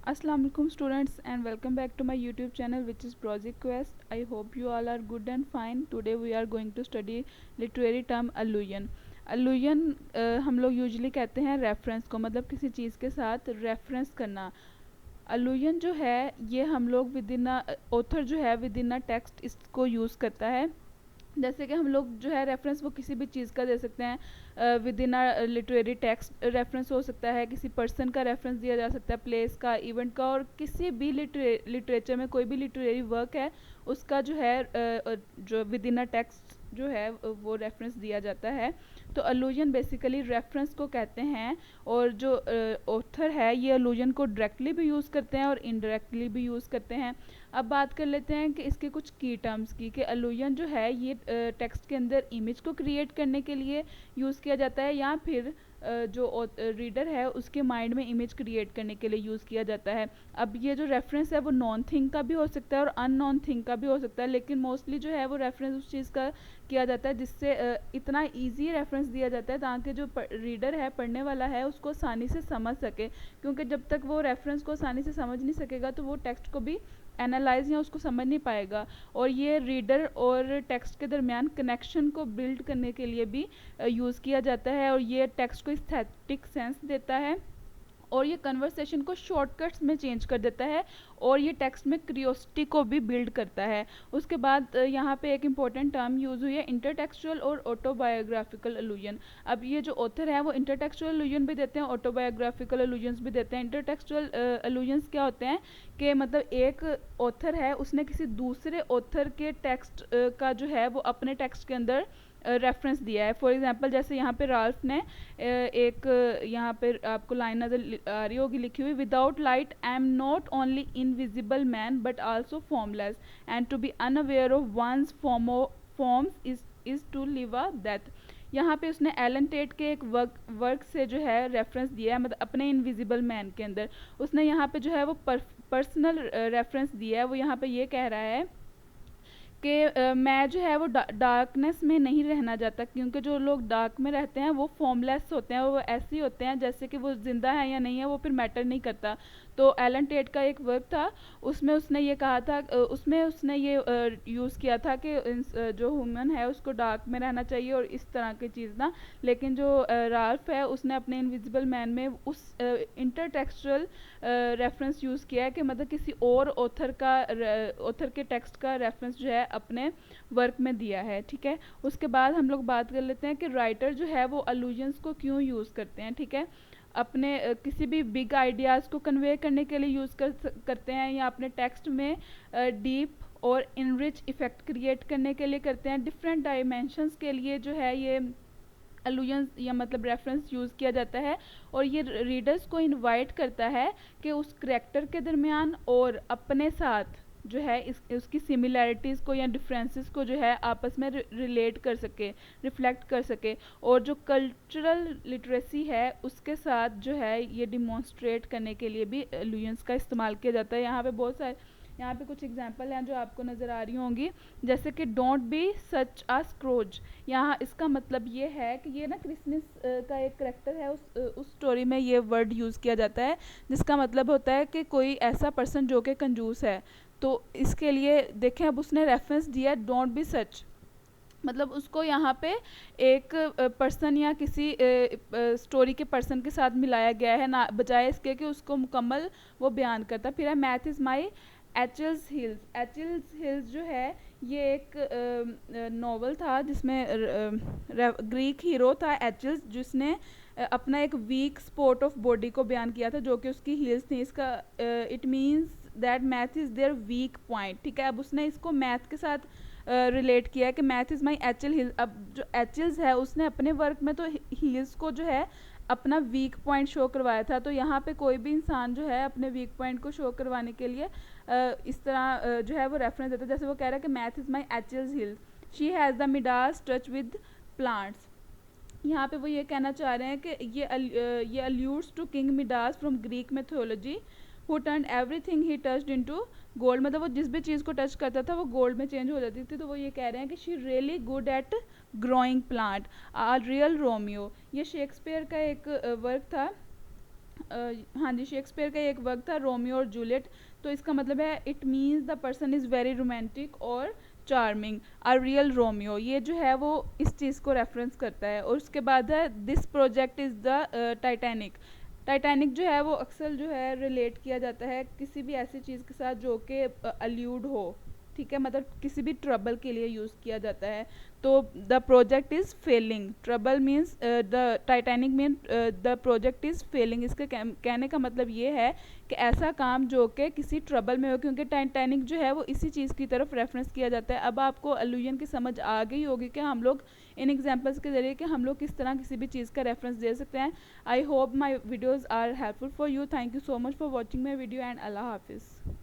Assalamu alaikum students and welcome back to my YouTube channel which is Project Quest. I hope you all are good and fine. Today we are going to study literary term allusion. allusion हम लोग usually कहते हैं reference को, मतलब किसी चीज़ के साथ reference करना। allusion जो है ये हम लोग विद इन ऑथर जो है विद इन अ टेक्स्ट इसको यूज़ करता है। जैसे कि हम लोग जो है रेफरेंस वो किसी भी चीज़ का दे सकते हैं with in a literary text. Reference हो सकता है किसी पर्सन का रेफरेंस दिया जा सकता है, प्लेस का, इवेंट का, और किसी भी लिटरेचर में कोई भी लिटरेरी वर्क है उसका जो है जो विद इन अ टेक्स्ट जो है वो रेफरेंस दिया जाता है। तो अलूजन बेसिकली रेफरेंस को कहते हैं, और जो ऑथर है ये अलूजन को डायरेक्टली भी यूज़ करते हैं और इनडायरेक्टली भी यूज़ करते हैं। अब बात कर लेते हैं कि इसके कुछ की टर्म्स की, कि अलूजन जो है ये टेक्स्ट के अंदर इमेज को क्रिएट करने के लिए यूज़ किया जाता है, या फिर जो रीडर है उसके माइंड में इमेज क्रिएट करने के लिए यूज़ किया जाता है। अब ये जो रेफरेंस है वो नॉन थिंग का भी हो सकता है और अननोन थिंग का भी हो सकता है, लेकिन मोस्टली जो है वो रेफरेंस उस चीज़ का किया जाता है जिससे इतना इजी रेफरेंस दिया जाता है ताकि जो रीडर है, पढ़ने वाला है, उसको आसानी से समझ सके। क्योंकि जब तक वो रेफरेंस को आसानी से समझ नहीं सकेगा तो वो टेक्स्ट को भी एनालाइज या उसको समझ नहीं पाएगा। और ये रीडर और टेक्स्ट के दरमियान कनेक्शन को बिल्ड करने के लिए भी यूज़ किया जाता है, और ये टेक्स्ट को एस्थेटिक सेंस देता है, और ये कन्वर्सेशन को शॉर्टकट्स में चेंज कर देता है, और ये टेक्स्ट में क्रियोसिटी को भी बिल्ड करता है। उसके बाद यहाँ पे एक इम्पॉर्टेंट टर्म यूज़ हुई है इंटरटेक्सुअल और ऑटोबायोग्राफिकल अलूजन। अब ये जो ऑथर है वो इंटरटेक्सुअल अलूजन भी देते हैं, ऑटोबायोग्राफिकल अलूजन्स भी देते हैं। इंटरटेक्सुअल अलूजन्स क्या होते हैं कि मतलब एक ऑथर है उसने किसी दूसरे ऑथर के टेक्स्ट का जो है वो अपने टेक्स्ट के अंदर रेफरेंस दिया है। फॉर एग्जांपल जैसे यहाँ पे राल्फ ने एक यहाँ पे आपको लाइन नज़र आ रही होगी लिखी हुई, without light I am not only invisible man but also formless and to be unaware of one's forms is to live a death. यहाँ पे उसने एलन टेट के एक वर्क से जो है रेफरेंस दिया है, मतलब अपने इनविजिबल मैन के अंदर उसने यहाँ पे जो है वो पर्सनल रेफरेंस दिया है। वो यहाँ पे ये कह रहा है कि मैं जो है वो डार्कनेस में नहीं रहना चाहता, क्योंकि जो लोग डार्क में रहते हैं वो फॉर्मलेस होते हैं, वो ऐसे ही होते हैं जैसे कि वो ज़िंदा है या नहीं है वो फिर मैटर नहीं करता। तो एलन टेट का एक वर्क था उसमें उसने ये कहा था, उसमें उसने ये यूज़ किया था कि जो ह्यूमन है उसको डार्क में रहना चाहिए और इस तरह की चीज़ ना। लेकिन जो राल्फ है उसने अपने इनविजिबल मैन में उस इंटरटेक्सचुअल रेफरेंस यूज़ किया है कि मतलब किसी और ऑथर के टेक्स्ट का रेफरेंस जो है अपने वर्क में दिया है। ठीक है, उसके बाद हम लोग बात कर लेते हैं कि राइटर जो है वो अलूजन्स को क्यों यूज़ करते हैं। ठीक है, अपने किसी भी बिग आइडियाज़ को कन्वे करने के लिए यूज़ करते हैं, या अपने टेक्स्ट में डीप और इनरिच इफ़ेक्ट क्रिएट करने के लिए करते हैं। डिफरेंट डायमेंशंस के लिए जो है ये अलूजन्स या मतलब रेफरेंस यूज़ किया जाता है, और ये रीडर्स को इनवाइट करता है कि उस करेक्टर के दरमियान और अपने साथ जो है उसकी सिमिलैरिटीज़ को या डिफरेंसेस को जो है आपस में रिलेट कर सके, रिफ्लेक्ट कर सके, और जो कल्चरल लिटरेसी है उसके साथ जो है ये डिमॉन्स्ट्रेट करने के लिए भी अलूजन्स का इस्तेमाल किया जाता है। यहाँ पे बहुत सारे, यहाँ पे कुछ एग्जांपल हैं जो आपको नज़र आ रही होंगी, जैसे कि डोंट बी सच आ स्क्रोज। यहाँ इसका मतलब ये है कि ये ना क्रिसमस का एक करेक्टर है, उस स्टोरी में ये वर्ड यूज़ किया जाता है जिसका मतलब होता है कि कोई ऐसा पर्सन जो कि कंजूस है। तो इसके लिए देखें, अब उसने रेफरेंस दिया डोंट बी सच, मतलब उसको यहाँ पे एक पर्सन या किसी स्टोरी के पर्सन के साथ मिलाया गया है, ना बजाय इसके कि उसको मुकम्मल वो बयान करता। फिर है math is my Achilles heels. Achilles heels जो है ये एक नॉवल था जिसमें ग्रीक हीरो था एचल्स, जिसने अपना एक वीक स्पॉट ऑफ बॉडी को बयान किया था जो कि उसकी हील्स थी। इसका it means that math is there weak point. ठीक है, अब उसने इसको मैथ के साथ रिलेट किया है कि मैथ इज़ माई एचल हिल। अब जो एचल्स है उसने अपने वर्क में तो हील्स को जो है अपना वीक पॉइंट शो करवाया था। तो यहाँ पे कोई भी इंसान जो है अपने वीक पॉइंट को शो करवाने के लिए इस तरह जो है वो रेफरेंस देता है। जैसे वो कह रहा है कि math is my Achilles heel, she has the Midas touch with plants. यहाँ पे वो ये कहना चाह रहे हैं कि ये alludes to king Midas from Greek mythology who turn everything he touched into gold. मतलब वो जिस भी चीज़ को टच करता था वो गोल्ड में चेंज हो जाती थी। तो वो ये कह रहे हैं कि she really good at growing plant, a real Romeo. ये शेक्सपियर का एक वर्क था हाँ जी, शेक्सपियर का एक वर्क था रोमियो और जूलियट। तो इसका मतलब है it means the person is very romantic और चार्मिंग, अ रियल रोमियो। ये जो है वो इस चीज़ को रेफरेंस करता है। और उसके बाद है this project is the Titanic. Titanic जो है वो अक्सर जो है रिलेट किया जाता है किसी भी ऐसी चीज़ के साथ जो कि अल्यूड हो, ठीक है, मतलब किसी भी ट्रबल के लिए यूज़ किया जाता है। तो the project is failing, trouble means the Titanic mean the project is failing. इसके कहने का मतलब ये है कि ऐसा काम जो कि किसी ट्रबल में हो, क्योंकि टाइटैनिक जो है वो इसी चीज़ की तरफ रेफरेंस किया जाता है। अब आपको अलूजन की समझ आ गई होगी कि हम लोग इन एग्जांपल्स के ज़रिए कि हम लोग किस तरह किसी भी चीज़ का रेफरेंस दे सकते हैं। I hope my videos are helpful for you. Thank you so much for watching my video and अल्लाह हाफिज़।